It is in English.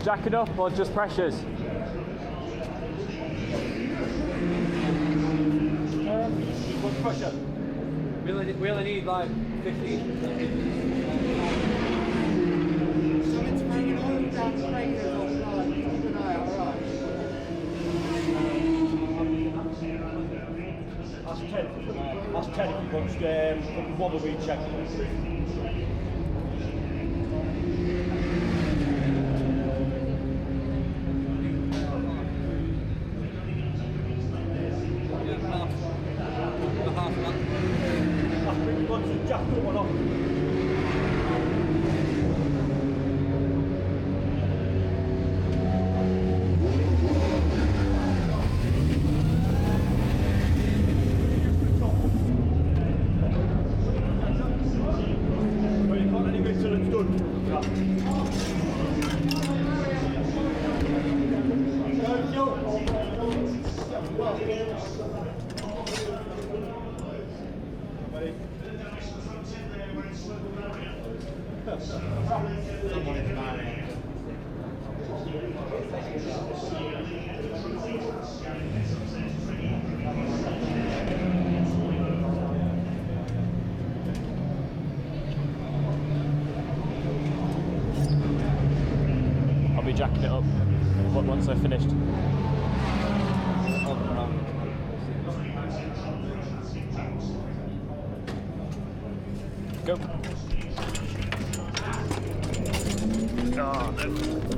Jacking up or just pressures? What pressure? We only need like 15. Something's bringing all down the breakers offline. Keep an eye out, alright? That's 10. That's 10 if you want wobble bead check. That's pretty much the jack up or not. I'll be jacking it up once I've finished. Go. Oh, no.